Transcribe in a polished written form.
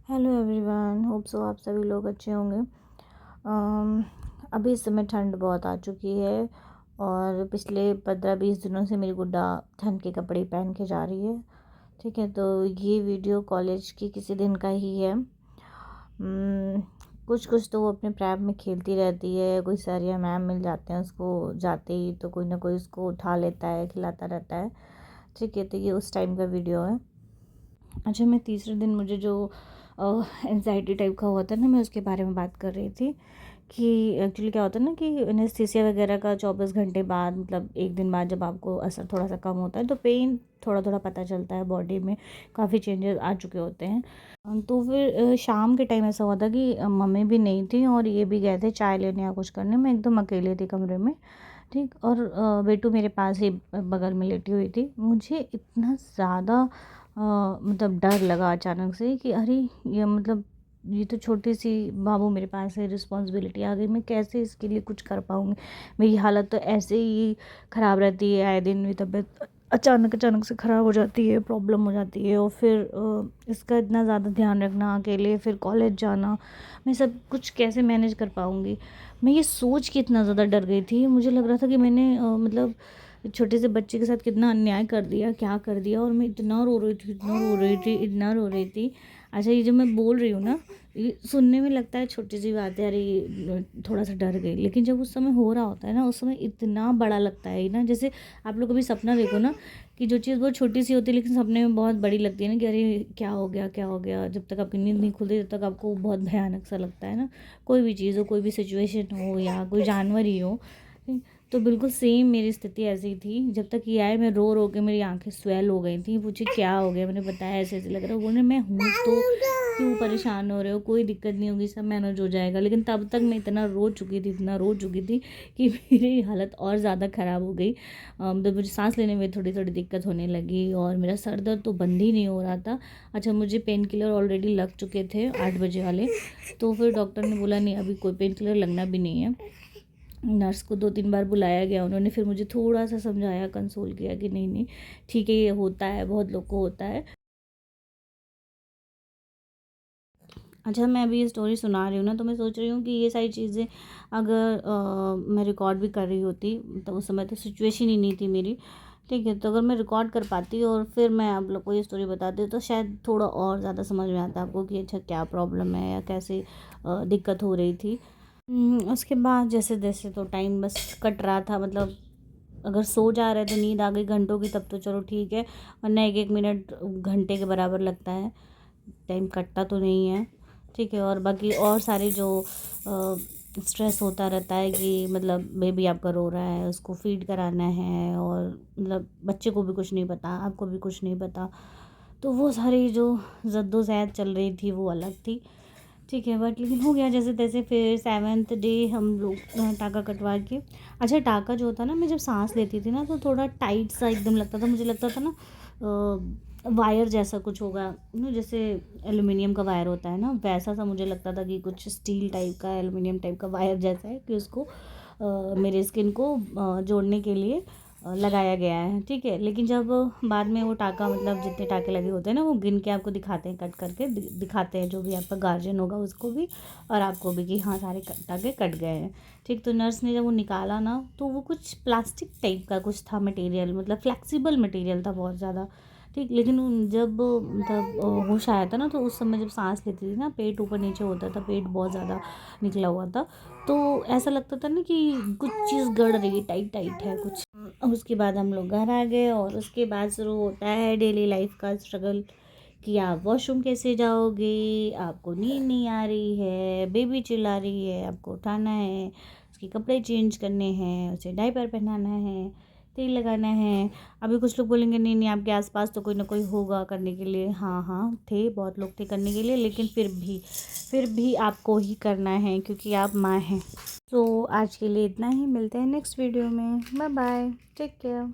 Hello everyone, hope so आप सभी लोग अच्छे होंगे। अभी इस समय ठंड बहुत आ चुकी है और पिछले 15-20 दिनों से मेरी गुड्डा ठंड के कपड़े पहन के जा रही है। ठीक है, तो ये वीडियो कॉलेज की किसी दिन का ही है। कुछ कुछ तो वो अपने प्रैप में खेलती रहती है, कोई सर या मैम मिल जाते हैं उसको जाते ही, तो कोई ना कोई उसको उठा लेता है, खिलाता रहता है। ठीक है, तो ये उस टाइम का वीडियो है। अच्छा, मैं तीसरे दिन मुझे जो एंजाइटी टाइप का हुआ था ना, मैं उसके बारे में बात कर रही थी कि एक्चुअली क्या होता है ना कि एनेस्थीसिया वगैरह का 24 घंटे बाद, मतलब एक दिन बाद जब आपको असर थोड़ा सा कम होता है तो पेन थोड़ा थोड़ा पता चलता है, बॉडी में काफ़ी चेंजेस आ चुके होते हैं। तो फिर शाम के टाइम ऐसा हुआ था कि मम्मी भी नहीं थी और ये भी गए थे चाय लेने या कुछ करने, मैं एकदम अकेले थी कमरे में। ठीक, और बेटू मेरे पास ही बगल में लेटी हुई थी। मुझे इतना ज़्यादा मतलब डर लगा अचानक से कि अरे ये मतलब ये तो छोटी सी बाबू मेरे पास है, रिस्पॉन्सिबिलिटी आ गई, मैं कैसे इसके लिए कुछ कर पाऊँगी। मेरी हालत तो ऐसे ही ख़राब रहती है, आए दिन मेरी तबीयत अचानक अचानक से ख़राब हो जाती है, प्रॉब्लम हो जाती है। और फिर इसका इतना ज़्यादा ध्यान रखना अकेले, फिर कॉलेज जाना, मैं सब कुछ कैसे मैनेज कर पाऊँगी। मैं ये सोच के इतना ज़्यादा डर गई थी, मुझे लग रहा था कि मैंने मतलब छोटे से बच्चे के साथ कितना अन्याय कर दिया, क्या कर दिया। और मैं इतना रो रही थी, इतना रो रही थी, इतना रो रही थी। अच्छा, ये जब मैं बोल रही हूँ ना, ये सुनने में लगता है छोटी सी बात है, अरे ये थोड़ा सा डर गई, लेकिन जब उस समय हो रहा होता है ना, उस समय इतना बड़ा लगता है ना। जैसे आप लोग कभी सपना देखो ना कि जो चीज़ बहुत छोटी सी होती है लेकिन सपने में बहुत बड़ी लगती है ना, कि अरे क्या हो गया, क्या हो गया। जब तक आपकी नींद नहीं खुलती तब तक आपको बहुत भयानक सा लगता है ना, कोई भी चीज़ हो, कोई भी सिचुएशन हो या कोई जानवर ही हो। तो बिल्कुल सेम मेरी स्थिति ऐसी थी। जब तक ये आए मैं रो रो के मेरी आंखें स्वेल हो गई थी। पूछे क्या हो गया, मैंने बताया ऐसे ऐसे लग रहा है। बोले मैं हूँ तो क्यों परेशान हो रहे हो, कोई दिक्कत नहीं होगी, सब मैनेज हो जाएगा। लेकिन तब तक मैं इतना रो चुकी थी, इतना रो चुकी थी कि मेरी हालत और ज़्यादा ख़राब हो गई। तो मुझे सांस लेने में थोड़ी थोड़ी दिक्कत होने लगी और मेरा सर दर्द तो बंद ही नहीं हो रहा था। अच्छा, मुझे पेन किलर ऑलरेडी लग चुके थे 8 बजे वाले। तो फिर डॉक्टर ने बोला नहीं, अभी कोई पेन किलर लगना भी नहीं है। नर्स को 2-3 बार बुलाया गया, उन्होंने फिर मुझे थोड़ा सा समझाया, कंसोल किया कि नहीं नहीं ठीक है, ये होता है, बहुत लोग को होता है। अच्छा, मैं अभी ये स्टोरी सुना रही हूँ ना, तो मैं सोच रही हूँ कि ये सारी चीज़ें अगर मैं रिकॉर्ड भी कर रही होती तो उस समय तो सिचुएशन ही नहीं थी मेरी। ठीक है, तो अगर मैं रिकॉर्ड कर पाती और फिर मैं आप लोग को ये स्टोरी बताती तो शायद थोड़ा और ज़्यादा समझ में आता आपको कि अच्छा क्या प्रॉब्लम है या कैसे दिक्कत हो रही थी। उसके बाद जैसे जैसे तो टाइम बस कट रहा था, मतलब अगर सो जा रहे तो नींद आ गई घंटों की तब तो चलो ठीक है, वरना एक एक मिनट घंटे के बराबर लगता है, टाइम कटता तो नहीं है। ठीक है, और बाकी और सारे जो स्ट्रेस होता रहता है कि मतलब बेबी आपका रो रहा है, उसको फीड कराना है, और मतलब बच्चे को भी कुछ नहीं पता, आपको भी कुछ नहीं पता। तो वो सारी जो जद्दोजहद चल रही थी वो अलग थी। ठीक है, बट लेकिन हो गया जैसे तैसे। फिर 7th डे हम लोग टाँका कटवा के, अच्छा टाँका जो होता ना, मैं जब सांस लेती थी ना तो थोड़ा टाइट सा एकदम लगता था, मुझे लगता था ना वायर जैसा कुछ होगा ना, जैसे एल्युमिनियम का वायर होता है ना, वैसा सा मुझे लगता था कि कुछ स्टील टाइप का, एल्युमिनियम टाइप का वायर जैसा है कि उसको मेरे स्किन को जोड़ने के लिए लगाया गया है। ठीक है, लेकिन जब बाद में वो टाँका, मतलब जितने टाँके लगे होते हैं ना, वो गिन के आपको दिखाते हैं, कट करके दिखाते हैं, जो भी आपका गार्जियन होगा उसको भी और आपको भी, कि हाँ सारे टाँके कट गए हैं। ठीक, तो नर्स ने जब वो निकाला ना, तो वो कुछ प्लास्टिक टाइप का कुछ था मटेरियल, मतलब फ्लेक्सिबल मटेरियल था बहुत ज़्यादा। ठीक, लेकिन जब मतलब होश आया था ना, तो उस समय जब सांस लेती थी ना, पेट ऊपर नीचे होता था, पेट बहुत ज़्यादा निकला हुआ था, तो ऐसा लगता था ना कि कुछ चीज़ गड़ रही है, टाइट टाइट है कुछ। उसके बाद हम लोग घर आ गए और उसके बाद शुरू होता है डेली लाइफ का स्ट्रगल, कि आप वॉशरूम कैसे जाओगे, आपको नींद नहीं आ रही है, बेबी चिल्ला रही है, आपको उठाना है, उसके कपड़े चेंज करने हैं, उसे डायपर पहनाना है, तेल लगाना है। अभी कुछ लोग बोलेंगे नहीं नहीं आपके आसपास तो कोई ना कोई होगा करने के लिए। हाँ हाँ थे, बहुत लोग थे करने के लिए, लेकिन फिर भी आपको ही करना है क्योंकि आप माँ हैं। तो आज के लिए इतना ही, मिलते हैं नेक्स्ट वीडियो में। Bye bye, take care.